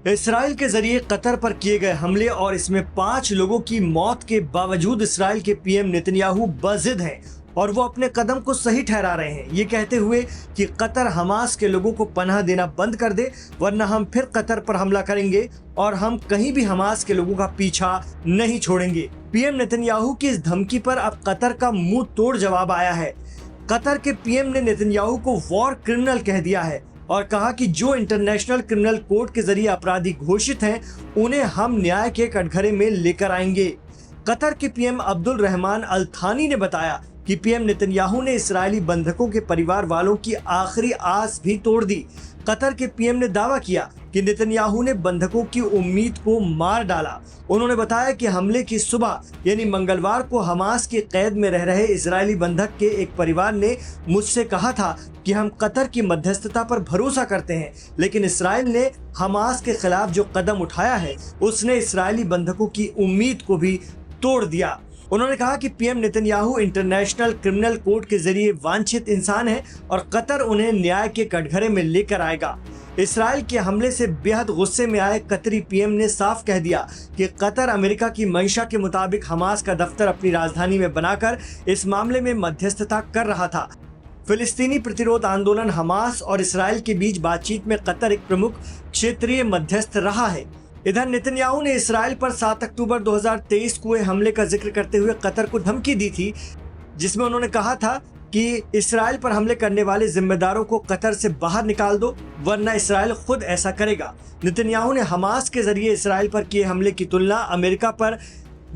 Israel के जरिए Qatar पर किए गए हमले और इसमें 5 लोगों की मौत के बावजूद इसराइल के पीएम नेतन्याहू बज़िद हैं और वो अपने कदम को सही ठहरा रहे हैं, ये कहते हुए कि कतर हमास के लोगों को पनाह देना बंद कर दे वरना हम फिर कतर पर हमला करेंगे और हम कहीं भी हमास के लोगों का पीछा नहीं छोड़ेंगे। पीएम नेतन्याहू की इस धमकी पर अब कतर का मुंह तोड़ जवाब आया है। कतर के पीएम ने नेतन्याहू को वॉर क्रिमिनल कह दिया है और कहा कि जो इंटरनेशनल क्रिमिनल कोर्ट के जरिए अपराधी घोषित हैं, उन्हें हम न्याय के कटघरे में लेकर आएंगे। कतर के पीएम अब्दुल रहमान अल थानी ने बताया कि पीएम नेतन्याहू ने इस्राएली बंधकों के परिवार वालों की आखिरी आस भी तोड़ दी। कतर के पीएम ने दावा किया कि नेतन्याहू ने बंधकों की उम्मीद को मार डाला। उन्होंने बताया कि हमले की सुबह यानी मंगलवार को हमास की कैद में रह रहे इजरायली बंधक के एक परिवार ने मुझसे कहा था कि हम कतर की मध्यस्थता पर भरोसा करते हैं, लेकिन इसराइल ने हमास के खिलाफ जो कदम उठाया है उसने इजरायली बंधकों की उम्मीद को भी तोड़ दिया। उन्होंने कहा कि PM Netanyahu international criminal court के जरिए वांछित इंसान है और कतर उन्हें न्याय के कटघरे में लेकर आएगा। इसराइल के हमले से बेहद गुस्से में आए कतरी पीएम ने साफ कह दिया कि कतर अमेरिका की मंशा के मुताबिक हमास का दफ्तर अपनी राजधानी में बनाकर इस मामले में मध्यस्थता कर रहा था। फिलिस्तीनी प्रतिरोध आंदोलन हमास और इसराइल के बीच बातचीत में कतर एक प्रमुख क्षेत्रीय मध्यस्थ रहा है। इधर नेतन्याहू ने इसराइल पर 7 अक्टूबर 2023 को हुए हमले का जिक्र करते हुए कतर को धमकी दी थी, जिसमें उन्होंने कहा था कि इसराइल पर हमले करने वाले जिम्मेदारों को कतर से बाहर निकाल दो वरना इसराइल खुद ऐसा करेगा। नेतन्याहू ने हमास के जरिए इसराइल पर किए हमले की तुलना अमेरिका पर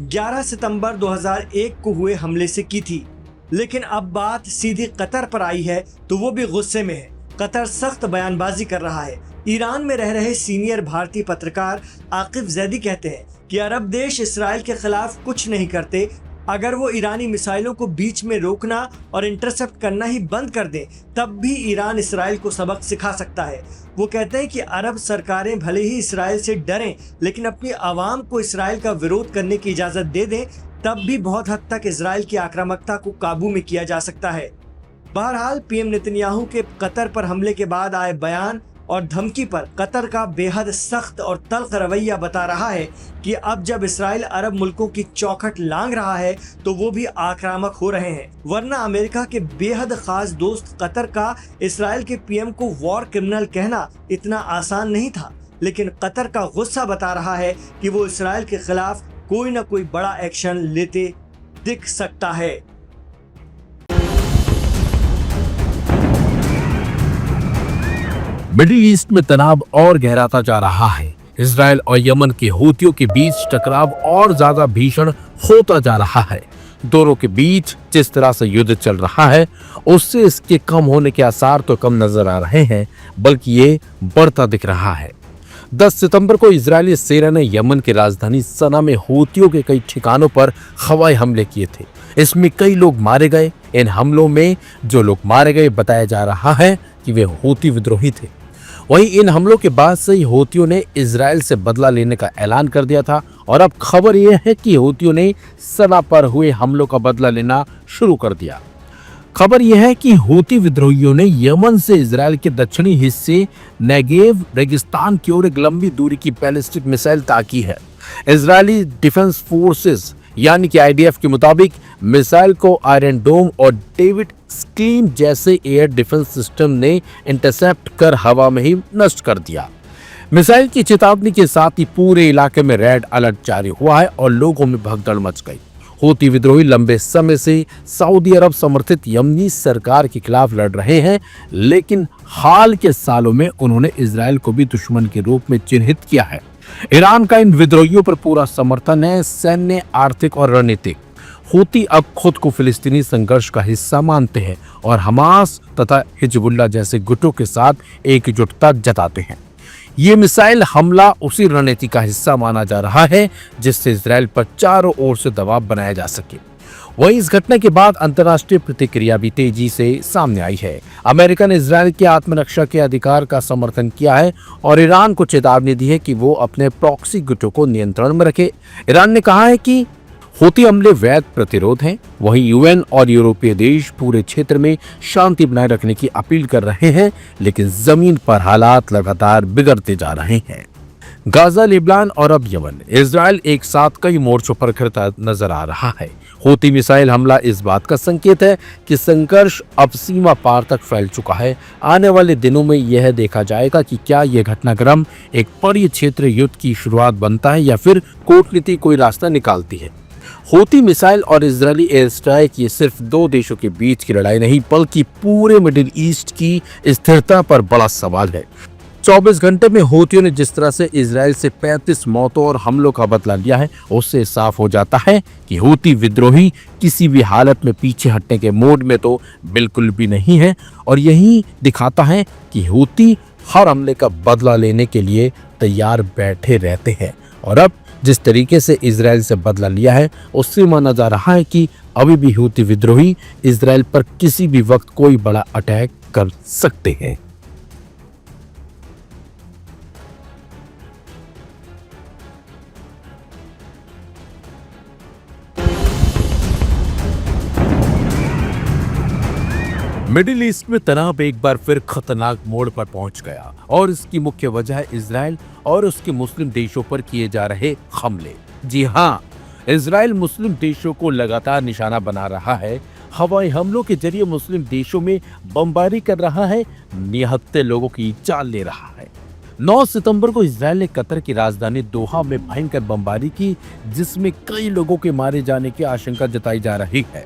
11 सितंबर 2001 को हुए हमले से की थी, लेकिन अब बात सीधी कतर पर आई है तो वो भी गुस्से में है। कतर सख्त बयानबाजी कर रहा है। ईरान में रह रहे सीनियर भारतीय पत्रकार आकिफ जैदी कहते हैं कि अरब देश इसराइल के खिलाफ कुछ नहीं करते। अगर वो ईरानी मिसाइलों को बीच में रोकना और इंटरसेप्ट करना ही बंद कर दे तब भी ईरान इसराइल को सबक सिखा सकता है। वो कहते हैं कि अरब सरकारें भले ही इसराइल से डरें लेकिन अपनी आवाम को इसराइल का विरोध करने की इजाज़त दे दें, तब भी बहुत हद तक इसराइल की आक्रामकता को काबू में किया जा सकता है। बहरहाल पीएम नेतन्याहू के कतर पर हमले के बाद आए बयान और धमकी पर कतर का बेहद सख्त और तल्ख रवैया बता रहा है कि अब जब इसराइल अरब मुल्कों की चौखट लांग रहा है तो वो भी आक्रामक हो रहे हैं। वरना अमेरिका के बेहद खास दोस्त कतर का इसराइल के पीएम को वॉर क्रिमिनल कहना इतना आसान नहीं था, लेकिन कतर का गुस्सा बता रहा है कि वो इसराइल के खिलाफ कोई न कोई बड़ा एक्शन लेते दिख सकता है। मिडिल ईस्ट में तनाव और गहराता जा रहा है। इजराइल और यमन के हूतियों के बीच टकराव और ज्यादा भीषण होता जा रहा है। दोनों के बीच जिस तरह से युद्ध चल रहा है उससे इसके कम होने के आसार तो कम नजर आ रहे हैं, बल्कि ये बढ़ता दिख रहा है। 10 सितंबर को इजरायली सेना ने यमन की राजधानी सना में हूतियों के कई ठिकानों पर हवाई हमले किए थे। इसमें कई लोग मारे गए। इन हमलों में जो लोग मारे गए बताया जा रहा है कि वे हूती विद्रोही थे। वहीं इन हमलों के बाद से ही हूतियों ने इजराइल से बदला लेने का ऐलान कर दिया था और अब खबर यह है कि हूतियों ने सना पर हुए हमलों का बदला लेना शुरू कर दिया। खबर यह है कि हूती विद्रोहियों ने यमन से इजराइल के दक्षिणी हिस्से नेगेव रेगिस्तान की ओर एक लंबी दूरी की बैलिस्टिक मिसाइल ताकी है। इजरायली डिफेंस फोर्सेस यानी कि आईडीएफ के मुताबिक मिसाइल को आयरन डोम और डेविड स्कीम जैसे एयर डिफेंस सिस्टम ने इंटरसेप्ट कर हवा में ही नष्ट कर दिया। मिसाइल की चेतावनी के साथ ही पूरे इलाके में रेड अलर्ट जारी हुआ है और लोगों में भगदड़ मच गई। हूती विद्रोही लंबे समय से सऊदी अरब समर्थित यमनी सरकार के खिलाफ लड़ रहे हैं, लेकिन हाल के सालों में उन्होंने इजराइल को भी दुश्मन के रूप में चिन्हित किया है। ईरान का इन विद्रोहियों पर पूरा समर्थन है, सैन्य, आर्थिक और रणनीतिक। हूती अब खुद को फिलिस्तीनी संघर्ष का हिस्सा मानते हैं और हमास तथा हिजबुल्लाह जैसे गुटों के साथ एकजुटता जताते हैं। ये मिसाइल हमला उसी रणनीति का हिस्सा माना जा रहा है जिससे इजराइल पर चारों ओर से दबाव बनाया जा सके। वहीं इस घटना के बाद अंतर्राष्ट्रीय प्रतिक्रिया भी तेजी से सामने आई है। अमेरिका ने इजराइल के आत्मरक्षा के अधिकार का समर्थन किया है और ईरान को चेतावनी दी है कि वो अपने प्रॉक्सी गुटों को नियंत्रण में रखे। ईरान ने कहा है कि हूती हमले वैध प्रतिरोध हैं। वहीं यूएन और यूरोपीय देश पूरे क्षेत्र में शांति बनाए रखने की अपील कर रहे हैं, लेकिन जमीन पर हालात लगातार बिगड़ते जा रहे हैं। गाजा, लिबान और अब यमन, इजराइल एक साथ कई मोर्चों पर खिलता नजर आ रहा है। हूती मिसाइल हमला इस बात का संकेत है कि संघर्ष अब सीमा पार तक फैल चुका है। आने वाले दिनों में यह देखा जाएगा कि क्या यह घटनाक्रम एक बड़ी क्षेत्र युद्ध की शुरुआत बनता है या फिर कूटनीति कोई रास्ता निकालती है। हूती मिसाइल और इजरायली एयर स्ट्राइक ये सिर्फ दो देशों के बीच की लड़ाई नहीं बल्कि पूरे मिडिल ईस्ट की स्थिरता पर बड़ा सवाल है। 24 घंटे में हूतियों ने जिस तरह से इजराइल से 35 मौतों और हमलों का बदला लिया है, उससे साफ हो जाता है कि हूती विद्रोही किसी भी हालत में पीछे हटने के मूड में तो बिल्कुल भी नहीं है। और यही दिखाता है कि हूती हर हमले का बदला लेने के लिए तैयार बैठे रहते हैं। और अब जिस तरीके से इजराइल से बदला लिया है, उससे माना जा रहा है कि अभी भी हूती विद्रोही इजराइल पर किसी भी वक्त कोई बड़ा अटैक कर सकते हैं। मिडिल ईस्ट में तनाव एक बार फिर खतरनाक मोड़ पर पहुंच गया और इसकी मुख्य वजह है इजराइल और उसके मुस्लिम देशों पर किए जा रहे हमले। जी हाँ, इजराइल मुस्लिम देशों को लगातार निशाना बना रहा है। हवाई हमलों के जरिए मुस्लिम देशों में बमबारी कर रहा है, निहत्थे लोगों की जान ले रहा है। 9 सितंबर को इजराइल ने कतर की राजधानी दोहा में भयंकर बमबारी की, जिसमें कई लोगों के मारे जाने की आशंका जताई जा रही है।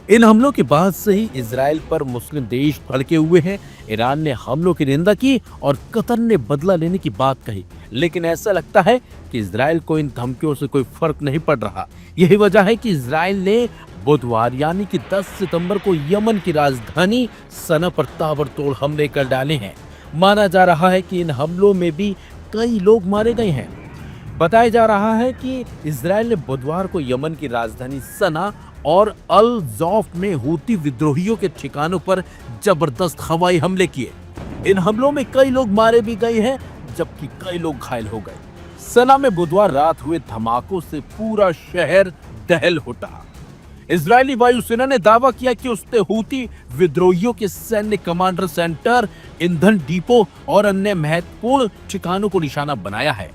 इन हमलों के बाद से ही इजराइल पर मुस्लिम देश भड़के हुए हैं। ईरान ने हमलों की निंदा की और कतर ने बदला लेने की बात कही, लेकिन ऐसा लगता है कि इजराइल को इन धमकियों से कोई फर्क नहीं पड़ रहा। यही वजह है कि इजराइल ने बुधवार यानी कि 10 सितंबर को यमन की राजधानी सना पर ताबड़तोड़ हमले कर डाले हैं। माना जा रहा है कि इन हमलों में भी कई लोग मारे गए हैं। बताया जा रहा है कि इजराइल ने बुधवार को यमन की राजधानी सना और अल ज़ौफ में हूती विद्रोहियों के ठिकानों पर जबरदस्त हवाई हमले किए। इन हमलों में कई लोग मारे भी गए हैं, जबकि कई लोग घायल हो गए। सना में बुधवार रात हुए धमाकों से पूरा शहर दहल उठा। इजरायली वायुसेना ने दावा किया कि उसने हूती विद्रोहियों के सैन्य कमांडर सेंटर, ईंधन डिपो और अन्य महत्वपूर्ण ठिकानों को निशाना बनाया है।